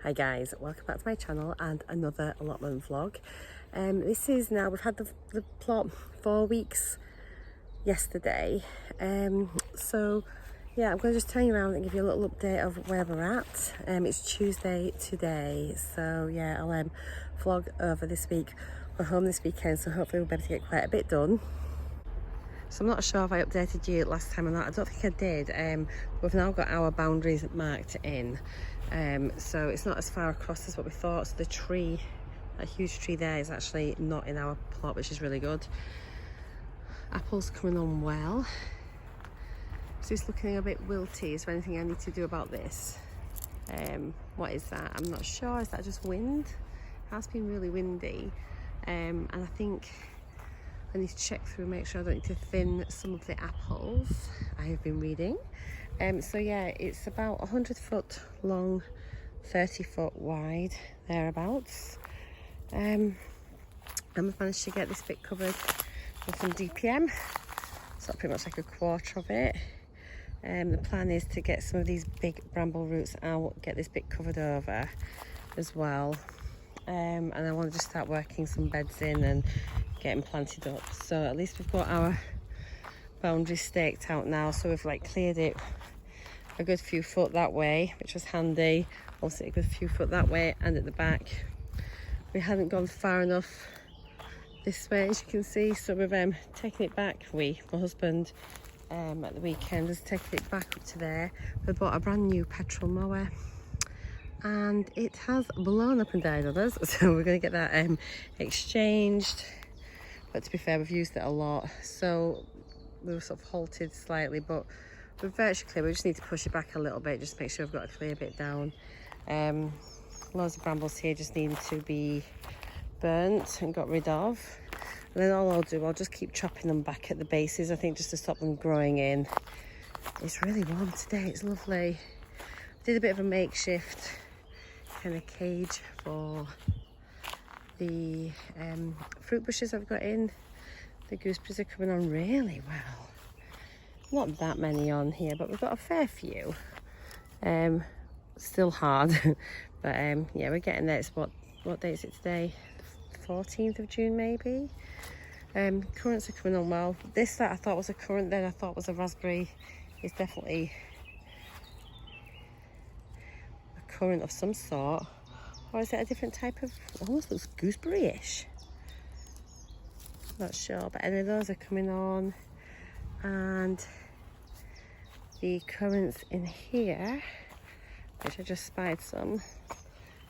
Hi guys, welcome back to my channel and another allotment vlog. This is now, we've had the plot 4 weeks yesterday. So yeah, I'm going to just turn you around and give you a little update of where we're at. It's Tuesday today, so yeah, I'll vlog over this week. We're home this weekend, so hopefully we'll be able to get quite a bit done. So I'm not sure if I updated you last time or not. I don't think I did. We've now got our boundaries marked in. So it's not as far across as what we thought. So the tree, that huge tree there, is actually not in our plot, which is really good. Apples coming on well. So it's looking a bit wilty. Is there anything I need to do about this? What is that? I'm not sure. Is that just wind? It has been really windy. And I think I need to check through, make sure I don't need to thin some of the apples. I have been reading. So yeah, it's about 100 foot long, 30 foot wide, thereabouts. And we've managed to get this bit covered with some DPM. So pretty much like a quarter of it. The plan is to get some of these big bramble roots out, get this bit covered over as well. And I want to just start working some beds in and getting planted up. So at least we've got our boundary staked out now. So we've like cleared it a good few foot that way, which was handy. Also a good few foot that way, and at the back we hadn't gone far enough this way, as you can see. So we've taken it back. My husband at the weekend has taken it back up to there. We bought a brand new petrol mower and it has blown up and died on us, so we're going to get that exchanged. But to be fair, we've used it a lot, so we were sort of halted slightly, but we're virtually clear. We just need to push it back a little bit, just to make sure we've got a clear bit down. Loads of brambles here just need to be burnt and got rid of. And then all I'll do, I'll just keep chopping them back at the bases, I think, just to stop them growing in. It's really warm today, it's lovely. Did a bit of a makeshift kind of cage for the fruit bushes I've got in. The gooseberries are coming on really well. Not that many on here, but we've got a fair few. Still hard, but yeah, we're getting there. It's what day is it today? The 14th of June maybe. Currants are coming on well. This that I thought was a currant, then I thought was a raspberry, is definitely a currant of some sort. Or is it a different type of, almost looks gooseberry-ish. Not sure, but any of those are coming on. And the currants in here, which I just spied some.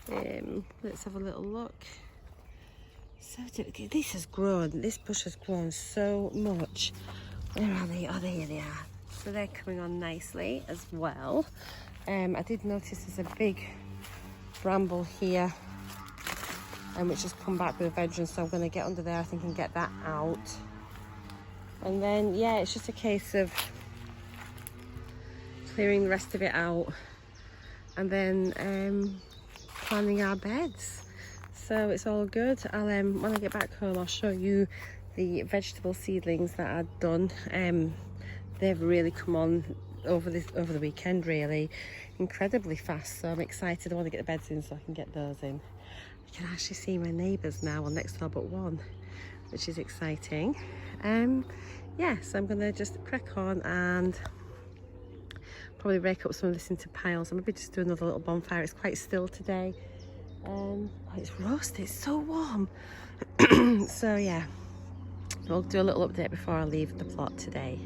Let's have a little look. So this has grown, this bush has grown so much. Where are they? Oh, there they are. So they're coming on nicely as well. I did notice there's a big bramble here, which has come back with a vengeance, so I'm going to get under there, I think, and get that out. And then yeah, it's just a case of clearing the rest of it out and then planning our beds. So it's all good. I'll when I get back home, I'll show you the vegetable seedlings that I've done. They've really come on over the weekend, really incredibly fast, so I'm excited. I want to get the beds in so I can get those in. I can actually see my neighbours now on next door but one, which is exciting. Yeah, so I'm gonna just crack on and probably rake up some of this into piles and maybe just do another little bonfire. It's quite still today. Oh, it's roasted, it's so warm. So yeah, I'll do a little update before I leave the plot today.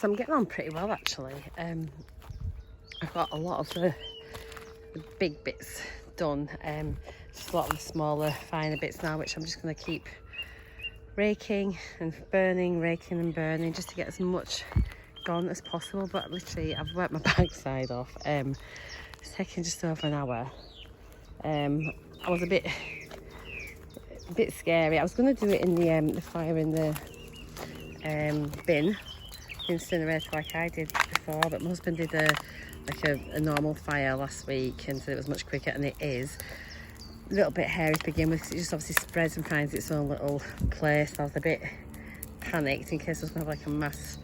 So I'm getting on pretty well actually. I've got a lot of the big bits done, just a lot of the smaller, finer bits now, which I'm just going to keep raking and burning, just to get as much gone as possible. But literally I've worked my backside off. It's taken just over an hour. I was a bit scary. I was going to do it in the fire in the bin, incinerator, like I did before, but my husband did a normal fire last week and said it was much quicker, and it is. A little bit hairy to begin with because it just obviously spreads and finds its own little place. I was a bit panicked in case I was going to have like a mass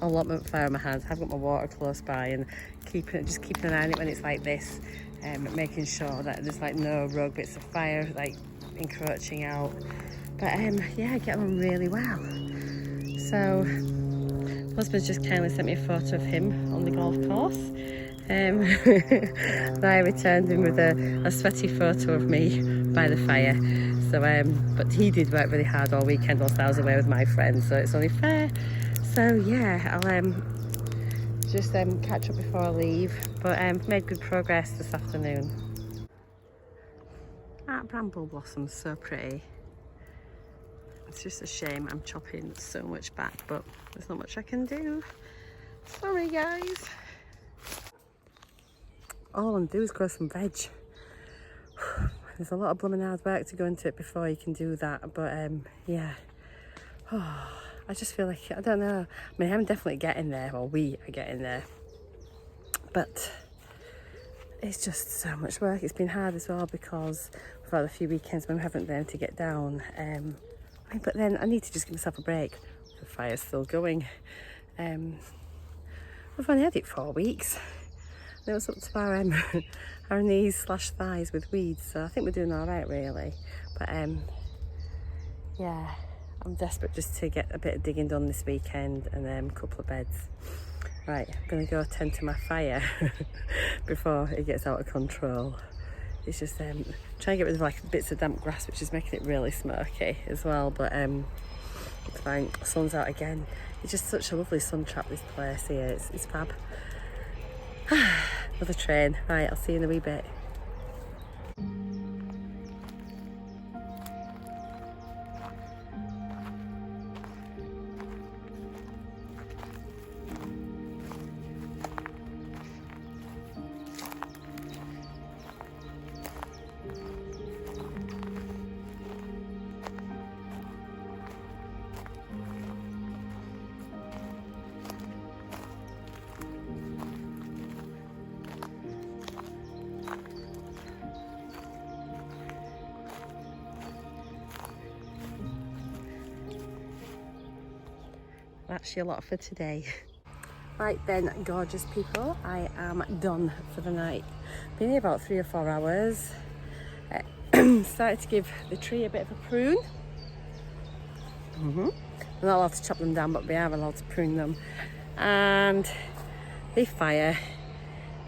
allotment fire in my hands. I've got my water close by and just keeping an eye on it when it's like this, making sure that there's like no rogue bits of fire like encroaching out. But yeah, getting on really well. So my husband's just kindly sent me a photo of him on the golf course. I returned him with a sweaty photo of me by the fire. So but he did work really hard all weekend whilst I was away with my friends, so it's only fair. So yeah, I'll just catch up before I leave, but made good progress this afternoon. That bramble blossom's so pretty. It's just a shame I'm chopping so much back, but there's not much I can do. Sorry guys. All I want to do is grow some veg. There's a lot of blooming hard work to go into it before you can do that, but yeah. Oh, I just feel like, I don't know. I mean, I'm definitely getting there, or we are getting there. But it's just so much work. It's been hard as well because we've had a few weekends when we haven't been able to get down. But then I need to just give myself a break. The fire's still going. We've only had it 4 weeks. And it was up to our knees / thighs with weeds, so I think we're doing all right really. But yeah, I'm desperate just to get a bit of digging done this weekend and a couple of beds. Right, I'm gonna go tend to my fire before it gets out of control. It's just trying to get rid of like bits of damp grass, which is making it really smoky as well, but it's fine. Sun's out again. It's just such a lovely sun trap, this place here. It's fab. Another train. Right, I'll see you in a wee bit. That's your lot for today. Right then, gorgeous people, I am done for the night. Been here about 3 or 4 hours. Started to give the tree a bit of a prune. We're not allowed to chop them down, but we are allowed to prune them. And the fire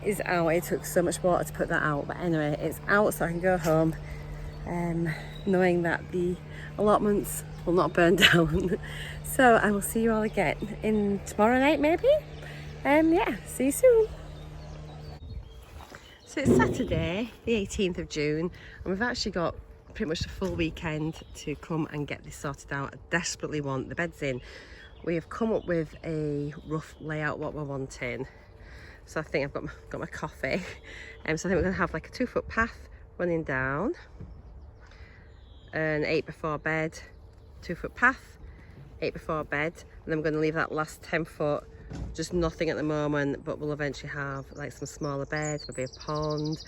is out. It took so much water to put that out, but anyway, it's out, so I can go home knowing that the allotments will not burn down. So I will see you all again in tomorrow night maybe. Yeah, see you soon. So it's Saturday the 18th of June and we've actually got pretty much the full weekend to come and get this sorted out. I desperately want the beds in. We have come up with a rough layout what we're wanting. So I think I've got my coffee. So I think we're going to have like a 2-foot path running down, an 8x4 bed, 2-foot path, 8x4 bed, and then we're going to leave that last 10 foot just nothing at the moment, but we'll eventually have like some smaller beds, maybe a pond,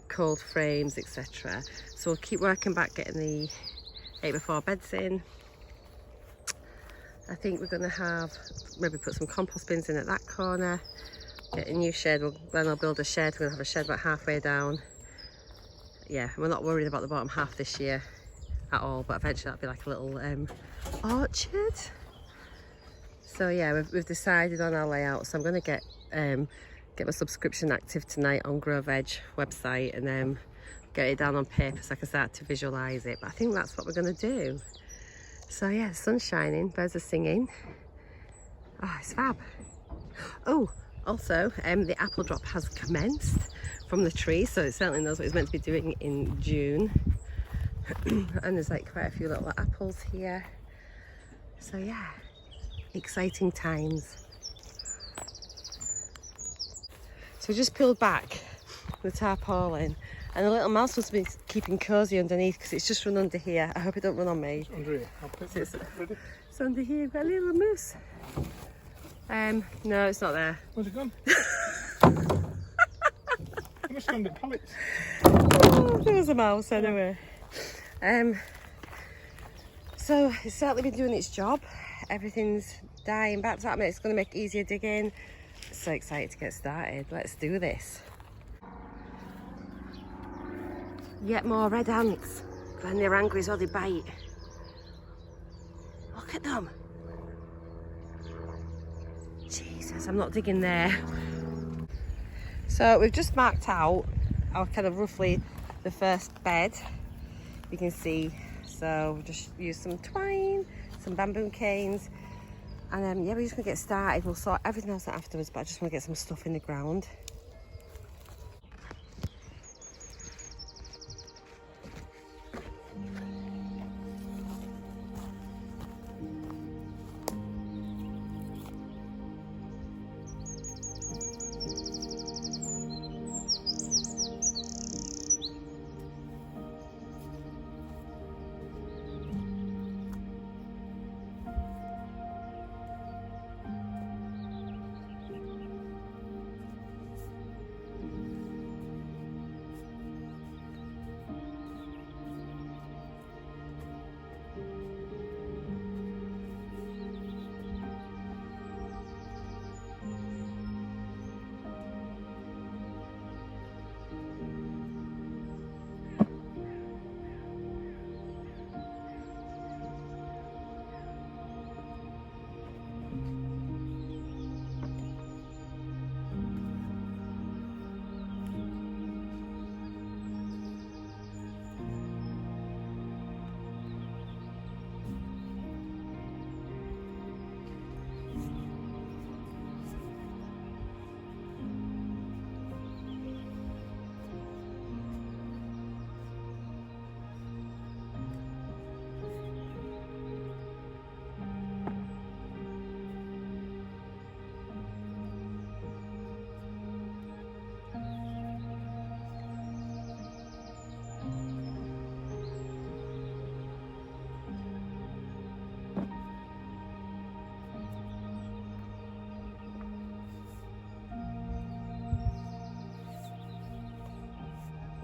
cold frames, etc. So we'll keep working back getting the 8x4 beds in. I think we're going to have maybe put some compost bins in at that corner, get a new shed. Then I'll build a shed. We're going to have a shed about halfway down. Yeah, we're not worried about the bottom half this year at all, but eventually that'll be like a little orchard. So yeah, we've decided on our layout. So I'm going to get my subscription active tonight on Grow Veg website and get it down on paper so I can start to visualise it. But I think that's what we're going to do. So yeah, the sun's shining, birds are singing. Oh, it's fab. Oh, also, the apple drop has commenced from the tree, so it certainly knows what it's meant to be doing in June. And there's like quite a few little apples here. So yeah, exciting times. So we just pulled back the tarpaulin, and the little mouse must be keeping cosy underneath because it's just run under here. I hope it don't run on me. It's under here. I'll pick it. Ready? It's under here. We've got a little moose. No, it's not there. Where's it gone? It must have gone to pallets. Oh, there was a mouse anyway. So it's certainly been doing its job. Everything's dying back. That it's going to make easier digging. So excited to get started. Let's do this. Yet more red ants. When they're angry, so they bite. Look at them. Jesus, I'm not digging there. So we've just marked out our kind of roughly the first bed. You can see. So we'll just use some twine, some bamboo canes, and yeah, we're just gonna get started. We'll sort everything else out afterwards, but I just want to get some stuff in the ground.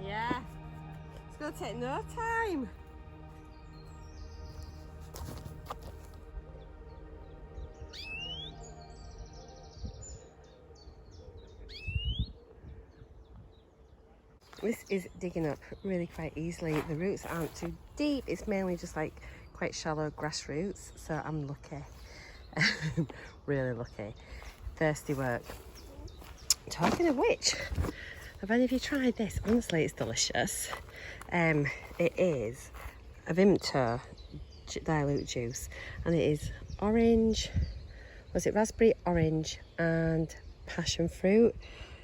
Yeah, it's gonna take no time. This is digging up really quite easily. The roots aren't too deep. It's mainly just like quite shallow grass roots. So I'm lucky, really lucky. Thirsty work. Talking of which, have any of you tried this? Honestly, it's delicious. It is a Vimto dilute juice, and it is orange, was it raspberry, orange and passion fruit.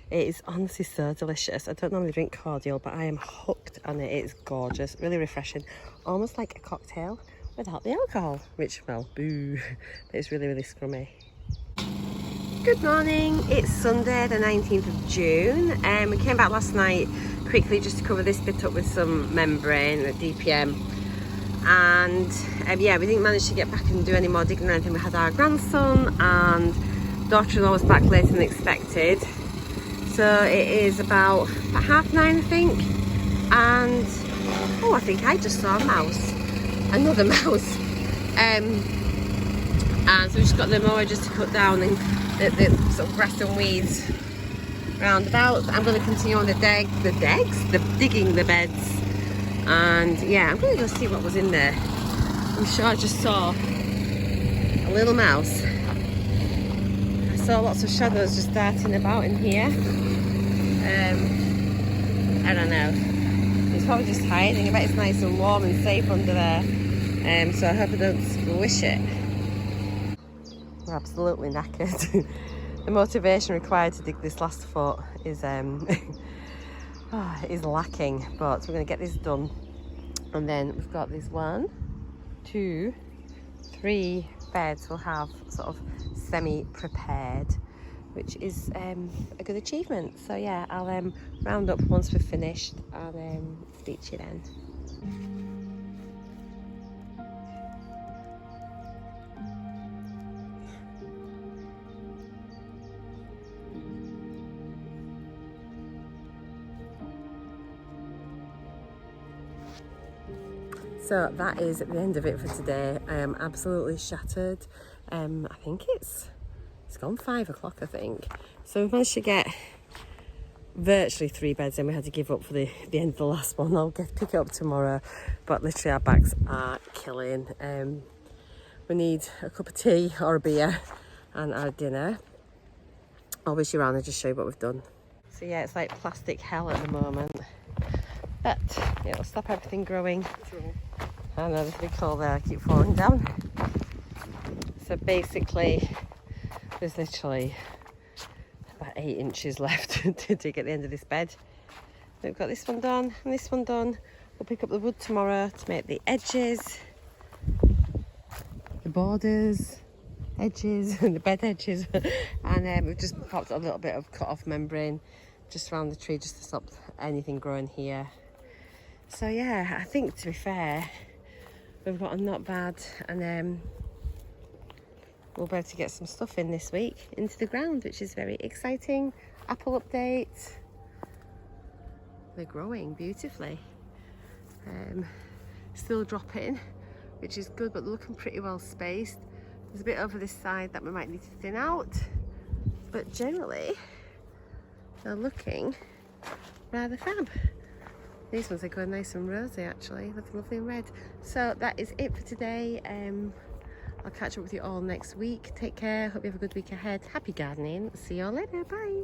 It is honestly so delicious. I don't normally drink cordial, but I am hooked on it. It's gorgeous, really refreshing, almost like a cocktail without the alcohol, which, well, boo, but it's really, really scrummy. Good morning, it's Sunday the 19th of June. We came back last night quickly just to cover this bit up with some membrane at DPM, and yeah, we didn't manage to get back and do any more digging or anything. We had our grandson, and daughter-in-law was back later than expected. So it is about 9:30, I think, and oh, I think I just saw a mouse, another mouse, and so we just got the mower just to cut down and the sort of grass and weeds roundabouts. I'm going to continue on the digging the beds, and yeah, I'm going to go see what was in there. I'm sure I just saw a little mouse. I saw lots of shadows just darting about in here. I don't know. It's probably just hiding. I bet it's nice and warm and safe under there. So I hope I don't squish it. we're absolutely knackered. The motivation required to dig this last foot is is lacking, but we're going to get this done. And then we've got this 1, 2, 3 beds we'll have sort of semi-prepared, which is a good achievement. So yeah, I'll round up once we're finished and speak to you then. So that is the end of it for today. I am absolutely shattered. I think it's gone 5 o'clock, I think. So we managed to get virtually 3 beds in. We had to give up for the end of the last one. I'll pick it up tomorrow. But literally our backs are killing. We need a cup of tea or a beer and our dinner. I'll wish you around and just show you what we've done. So yeah, it's like plastic hell at the moment. But it'll stop everything growing. I know, there's a big hole there, I keep falling down. So basically, there's literally about 8 inches left to dig at the end of this bed. We've got this one done and this one done. We'll pick up the wood tomorrow to make the edges, the borders, edges, and the bed edges. And we've just popped a little bit of cut off membrane just around the tree just to stop anything growing here. So yeah, I think to be fair, we've got a not bad, and we'll be able to get some stuff in this week into the ground, which is very exciting. Apple update. They're growing beautifully. Still dropping, which is good, but they're looking pretty well spaced. There's a bit over this side that we might need to thin out, but generally they're looking rather fab. These ones are going nice and rosy, actually, looking lovely and red. So that is it for today. I'll catch up with you all next week. Take care, hope you have a good week ahead. Happy gardening, see you all later, bye.